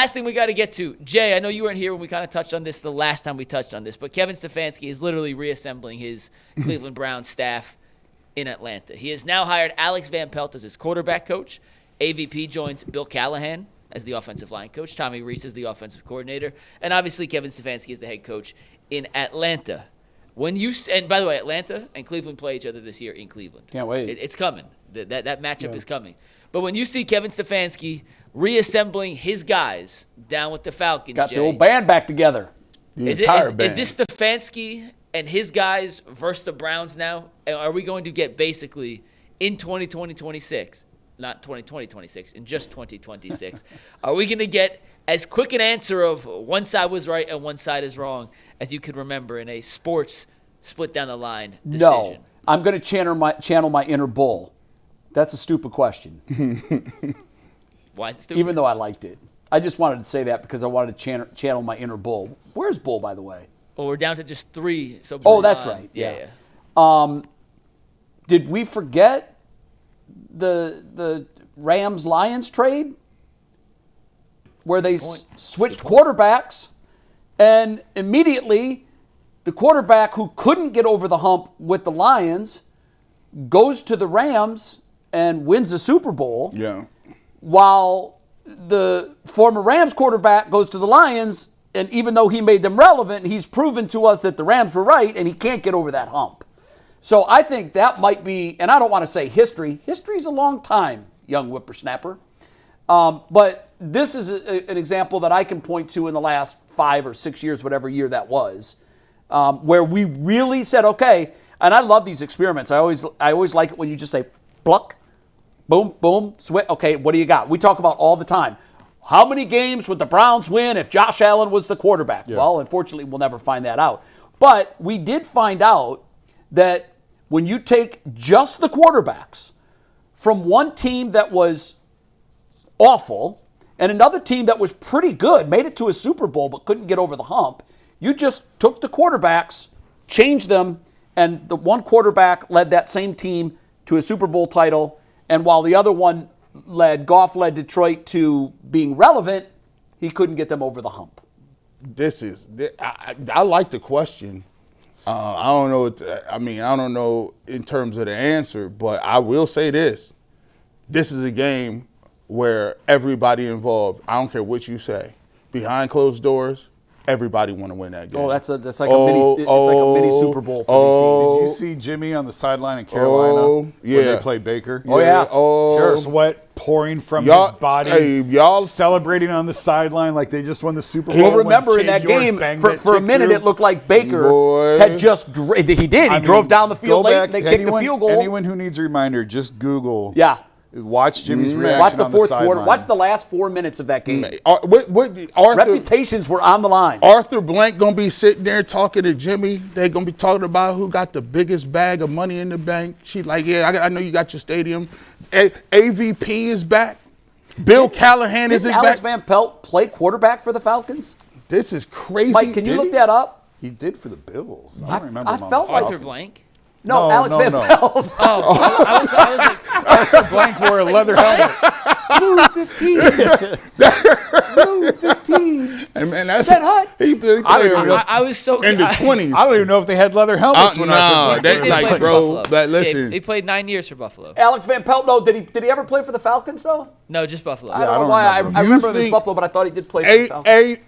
Last thing we got to get to, Jay, I know you weren't here when we kind of touched on this the last time we touched on this, but Kevin Stefanski is literally reassembling his Cleveland Browns staff in Atlanta. He has now hired Alex Van Pelt as his quarterback coach. AVP joins Bill Callahan as the offensive line coach. Tommy Rees is the offensive coordinator. And obviously Kevin Stefanski is the head coach in Atlanta. And by the way, Atlanta and Cleveland play each other this year in Cleveland. Can't wait. It's coming. That matchup is coming. But when you see Kevin Stefanski reassembling his guys down with the Falcons, Got Jay, the old band back together. Is this Stefanski and his guys versus the Browns now? Are we going to get basically in 2026, not 2026, in just 2026, are we going to get as quick an answer of one side was right and one side is wrong as you can remember in a sports split down the line decision? No, I'm going to channel my inner bull. That's a stupid question. Why is it stupid? Even though I liked it. I just wanted to say that because I wanted to channel my inner bull. Where's Bull, by the way? Well, we're down to just 3. So that's right. Yeah. Did we forget the Rams-Lions trade? Where they switched quarterbacks, and immediately the quarterback who couldn't get over the hump with the Lions goes to the Rams and wins the Super Bowl. Yeah. While the former Rams quarterback goes to the Lions, and even though he made them relevant, he's proven to us that the Rams were right, and he can't get over that hump. So I think that might be, and I don't want to say history. History's a long time, young whippersnapper. But this is an example that I can point to in the last 5 or 6 years, whatever year that was, where we really said, okay, and I love these experiments. I always like it when you just say, pluck, boom, boom, switch. Okay, what do you got? We talk about all the time. How many games would the Browns win if Josh Allen was the quarterback? Yeah. Well, unfortunately, we'll never find that out. But we did find out that when you take just the quarterbacks from one team that was awful and another team that was pretty good, made it to a Super Bowl but couldn't get over the hump, you just took the quarterbacks, changed them, and the one quarterback led that same team to a Super Bowl title, and while the other one Goff led Detroit to being relevant, he couldn't get them over the hump. I like the question. I don't know. I don't know in terms of the answer, but I will say this. This is a game where everybody involved, I don't care what you say, behind closed doors, everybody want to win that game. Oh, that's like a mini Super Bowl for these teams. Did you see Jimmy on the sideline in Carolina when they played Baker? Oh, yeah. Sure. Sweat pouring from his body. Y'all celebrating on the sideline like they just won the Super Bowl. Well, remember in that game, for a minute, it looked like Baker had just he drove down the field late and they kicked the field goal. Anyone who needs a reminder, just Google. Yeah. Watch Jimmy's reaction. Watch the fourth quarter. Watch the last 4 minutes of that game. Reputations were on the line. Arthur Blank going to be sitting there talking to Jimmy. They're going to be talking about who got the biggest bag of money in the bank. She's like, yeah, I know you got your stadium. AVP is back. Bill Callahan is back. Didn't Alex Van Pelt play quarterback for the Falcons? This is crazy. Mike, can you look that up? He did for the Bills. I don't remember. I felt like Arthur Blank. No, Alex Van Pelt. I was like, Arthur Blank wore a leather helmet. Blue 15. Blue 15. And man, that's that hot? He played I was so in the 20s. I don't even know if they had leather helmets when Arthur Blank. Like, bro, listen. He played 9 years for Buffalo. Alex Van Pelt, no, did he ever play for the Falcons though? No, just Buffalo. I don't know why. I remember it was Buffalo, but I thought he did play for the Falcons.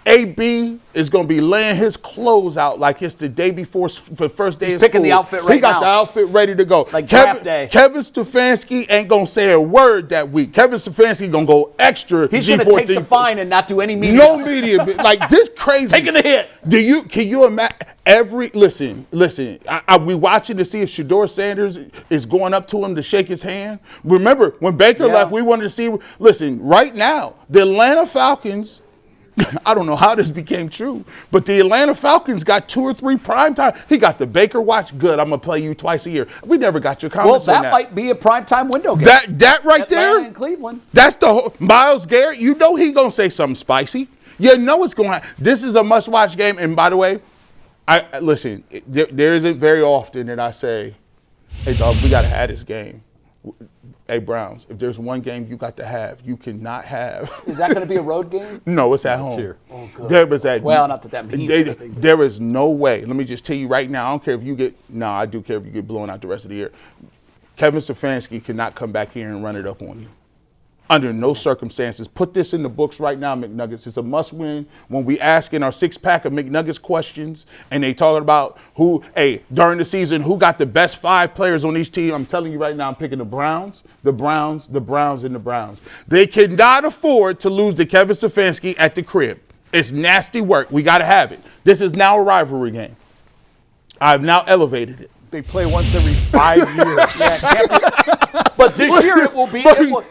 AB is going to be laying his clothes out like it's the day before the first day of school. He's picking the outfit right now. He got the outfit ready to go. Like draft day. Kevin Stefanski ain't going to say a word that week. Kevin Stefanski going to go extra. He's going to take the fine and not do any media. No media. Like this crazy. Taking the hit. Can you imagine? Listen. We watching to see if Shedeur Sanders is going up to him to shake his hand. Remember, when Baker left, we wanted to see. Listen, right now, the Atlanta Falcons, I don't know how this became true, but the Atlanta Falcons got 2 or 3 primetime. He got the Baker watch. Good, I'm going to play you twice a year. We never got your comments on that. Well, that might be a primetime window game. That right Atlanta there? and Cleveland. That's the whole. Myles Garrett, you know he going to say something spicy. You know it's going to happen. This is a must-watch game. And by the way, listen, there isn't very often that I say, hey, dog, we got to have this game. Hey, Browns, if there's one game you got to have, you cannot have. Is that going to be a road game? No, it's at home. Here. Oh, good. There is that. Well, not that means anything. There is no way. Let me just tell you right now. I don't care if you get. No, I do care if you get blown out the rest of the year. Kevin Stefanski cannot come back here and run it up on you. Under no circumstances. Put this in the books right now, McNuggets. It's a must-win. When we ask in our six-pack of McNuggets questions, and they talking about during the season, who got the best 5 players on each team, I'm telling you right now, I'm picking the Browns, and the Browns. They cannot afford to lose to Kevin Stefanski at the crib. It's nasty work. We got to have it. This is now a rivalry game. I've now elevated it. They play once every 5 years. But this year it will be.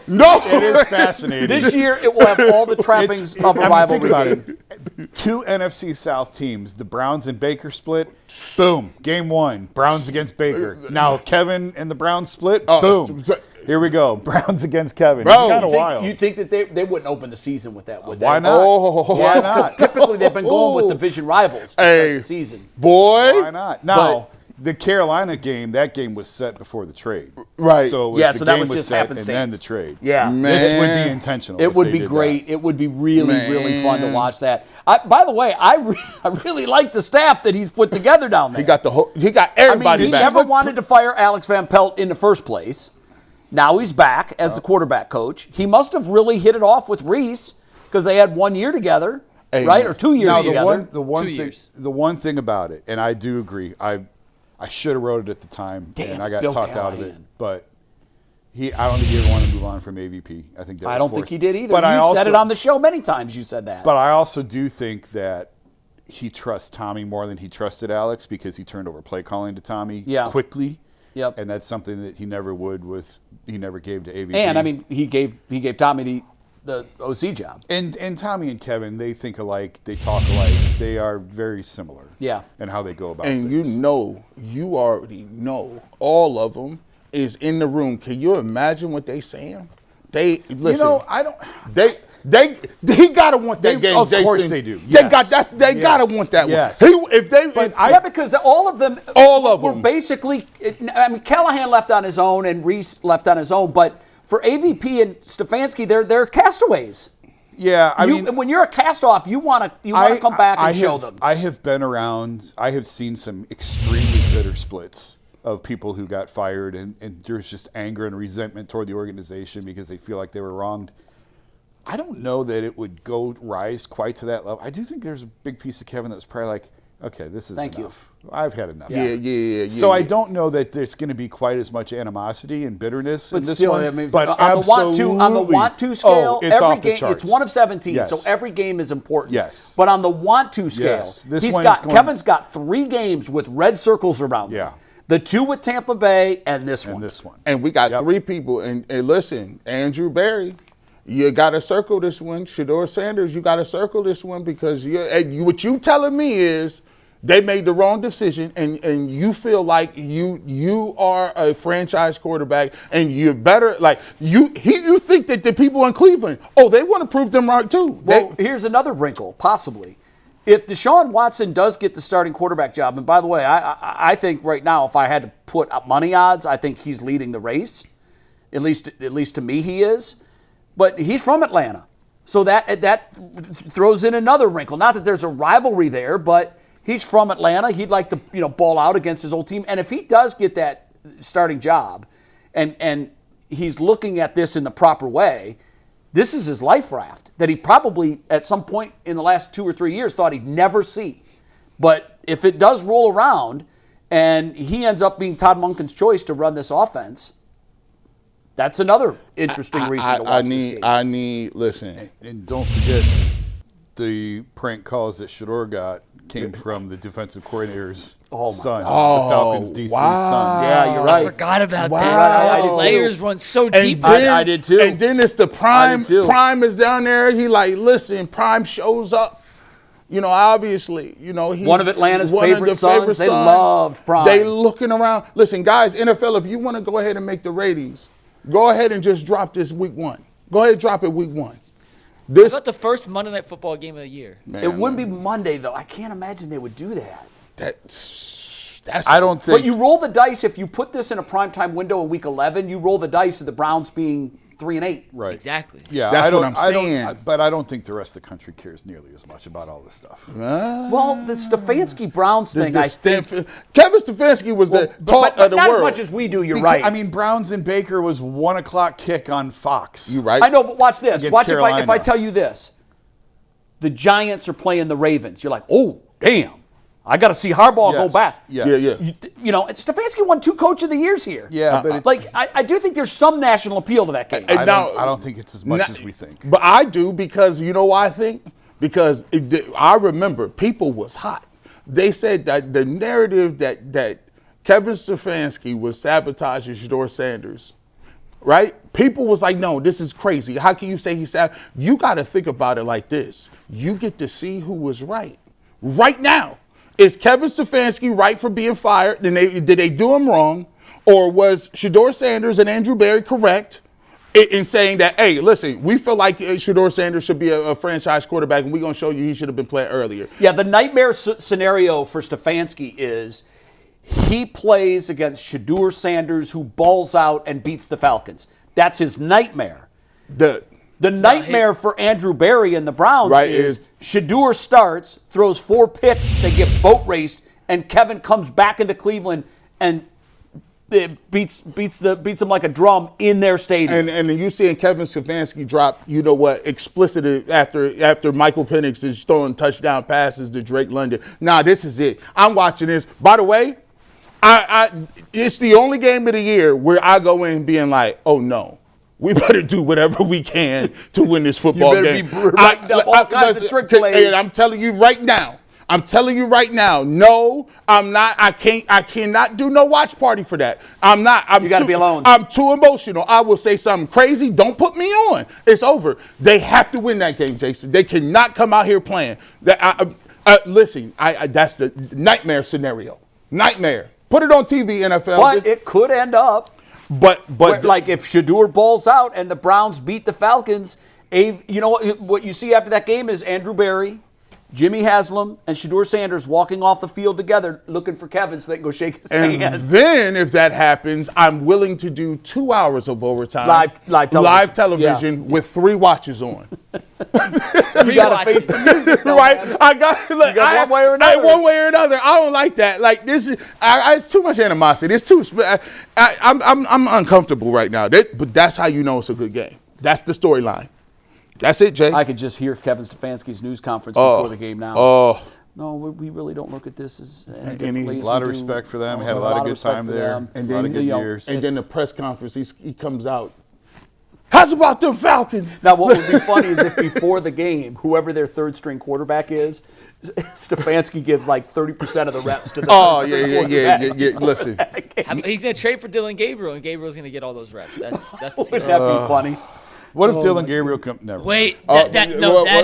No, it is fascinating. This year it will have all the trappings of a rivalry game. 2 NFC South teams, the Browns and Baker split. Boom, game 1, Browns against Baker. Now Kevin and the Browns split. Boom. Here we go, Browns against Kevin. Bro, it's kind of wild. You think that they wouldn't open the season with that, would they? Why not? Why not? Because typically they've been going with division rivals to start the season. Boy. Why not? Now, the Carolina game, that game was set before the trade. Right. So, so the that game was just set happenstance. And then the trade. Yeah. Man. This would be intentional. It if would they be did great. that. It would be really, really fun to watch that. By the way, I really like the staff that he's put together down there. He got everybody he back. never wanted to fire Alex Van Pelt in the first place. Now he's back as the quarterback coach. He must have really hit it off with Rees because they had 1 year together, right? Or 2 years together. The one thing about it, and I do agree, I should have wrote it at the time, and I got Bill talked out of it. Callahan. But I don't think he ever wanted to move on from AVP. I think that I was don't forced. think he did either. But You said it on the show many times. You said that. But I also do think that he trusts Tommy more than he trusted Alex because he turned over play calling to Tommy quickly. Yep. And that's something that he never gave to AVP. And I mean, he gave Tommy the OC job. And Tommy and Kevin, they think alike, they talk alike, they are very similar. Yeah. And how they go about And things. you already know, all of them is in the room. Can you imagine what they saying? They listen. I don't. He gotta want that game. Of Jason. course they do. They Yes. gotta want that Yes. one. Because all of them were basically. I mean, Callahan left on his own and Rees left on his own, but for AVP and Stefanski, they're castaways. Yeah, I mean, when you're a cast-off, you want to come back and show them. I have been around. I have seen some extremely bitter splits of people who got fired, and there's just anger and resentment toward the organization because they feel like they were wronged. I don't know that it would rise quite to that level. I do think there's a big piece of Kevin that was probably like, okay, this is enough. I've had enough. Yeah. So I don't know that there's going to be quite as much animosity and bitterness in this still, one. I mean, but on the want to scale, it's every off the game, charts. it's 1 of 17, Yes. so every game is important. Yes. But on the want to scale, Yes. Kevin's got 3 games with red circles around them. Yeah. The 2 with Tampa Bay and this one. And this one. And we got 3 people. And listen, Andrew Barry, you got to circle this one. Shedeur Sanders, you got to circle this one because what you telling me is they made the wrong decision, and you feel like you are a franchise quarterback, and you're better. Like you think that the people in Cleveland, they want to prove them right too. Well, here's another wrinkle, possibly. If Deshaun Watson does get the starting quarterback job, and by the way, I think right now, if I had to put up money odds, I think he's leading the race. At least to me, he is. But he's from Atlanta, so that throws in another wrinkle. Not that there's a rivalry there, but he's from Atlanta. He'd like to ball out against his old team. And if he does get that starting job, and he's looking at this in the proper way, this is his life raft that he probably at some point in the last 2 or 3 years thought he'd never see. But if it does roll around and he ends up being Todd Monken's choice to run this offense, that's another interesting reason to watch this game. Listen. And don't forget, the prank calls that Shedeur got came from the defensive coordinator's son, the Falcons DC son. Yeah, you're right. I forgot about Wow. that. I did too. Layers run so And deep. then, I did too. And then it's the Prime. I did too. Prime is down there. He listen, Prime shows up. Obviously, he's one of Atlanta's one favorite of the favorite sons. They sons. loved Prime. They looking around. Listen, guys, NFL, if you want to go ahead and make the ratings, go ahead and just drop this week 1. Go ahead and drop it week 1. It's about the first Monday Night Football game of the year. Man, It wouldn't be Monday, though. I can't imagine they would do that. That's I don't think. But you roll the dice if you put this in a primetime window in Week 11. You roll the dice of the Browns being 3-8. Right. Exactly. Yeah, That's I don't, what I'm saying. but I don't think the rest of the country cares nearly as much about all this stuff. Well, the Stefanski Browns thing, I think. Kevin Stefanski was the talk but of the not world. as much as we do. You're right. I mean, Browns and Baker was 1 o'clock kick on Fox. You right? I know, but watch this. Against Watch if I Carolina. tell you this. The Giants are playing the Ravens. You're like, oh, damn. I got to see Harbaugh go Yes. back. Yes. Yeah. You know, Stefanski won 2 Coach of the Years here. Yeah, but it's, Like, I do think there's some national appeal to that game. And I now- don't think it's as much as we think. But I do, because you know why I think? Because I remember people was hot. They said that the narrative that Kevin Stefanski was sabotaging Shedeur Sanders, right? People was like, no, this is crazy. How can you say he's You got to think about it like this. You get to see who was right. Right now, is Kevin Stefanski right for being fired? Did they do him wrong? Or was Shedeur Sanders and Andrew Berry correct in saying that, hey, listen, we feel like Shedeur Sanders should be a franchise quarterback, and we're going to show you he should have been playing earlier? Yeah, the nightmare scenario for Stefanski is he plays against Shedeur Sanders, who balls out and beats the Falcons. That's his nightmare. The nightmare for Andrew Berry and the Browns is Shedeur starts, throws 4 picks, they get boat raced, and Kevin comes back into Cleveland and beats them like a drum in their stadium. And you seeing Kevin Stefanski drop, you know what, explicit after Michael Penix is throwing touchdown passes to Drake London. Nah, this is it. I'm watching this. By the way, it's the only game of the year where I go in being like, oh no, we better do whatever we can to win this football game. You better be writing up all kinds of trick plays. And I'm telling you right now, no, I'm not. I cannot do no watch party for that. I'm not. You got to be alone. I'm too emotional. I will say something crazy. Don't put me on. It's over. They have to win that game, Jason. They cannot come out here playing. Listen, that's the nightmare scenario. Nightmare. Put it on TV, NFL. But it could end up, but like if Shedeur balls out and the Browns beat the Falcons, you know what you see after that game is Andrew Berry, Jimmy Haslam, and Shedeur Sanders walking off the field together looking for Kevin so they can go shake his hand. And then if that happens, I'm willing to do 2 hours of overtime. Live television with 3 watches on. You got to face the music, though, right? man. I got one way or another. One way or another. I don't like that. Like this is, it's too much animosity. It's too. I'm uncomfortable right now. But that's how you know it's a good game. That's the storyline. That's it, Jay. I could just hear Kevin Stefanski's news conference before the game now. No, we really don't look at this as any A lot of respect for them. Had a lot of good time there. And a lot then of good years. And then the press conference, he comes out. How's about them Falcons? Now, what would be funny is if before the game, whoever their third string quarterback is, Stefanski gives like 30% of the reps to the third string quarterback. Yeah. Listen. He's going to trade for Dylan Gabriel, and Gabriel's going to get all those reps. That's Wouldn't that be funny? What if Dylan Gabriel comes? Never. Wait, that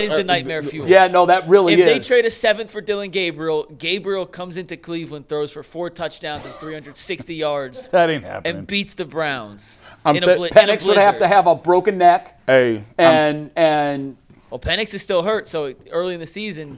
is the nightmare fuel. Yeah, no, that really If is. they trade a 7th for Dylan Gabriel, Gabriel comes into Cleveland, throws for 4 touchdowns and 360 yards, That ain't happening. and beats the Browns. Penix would have to have a broken neck. Hey, And Well, Penix is still hurt, so early in the season.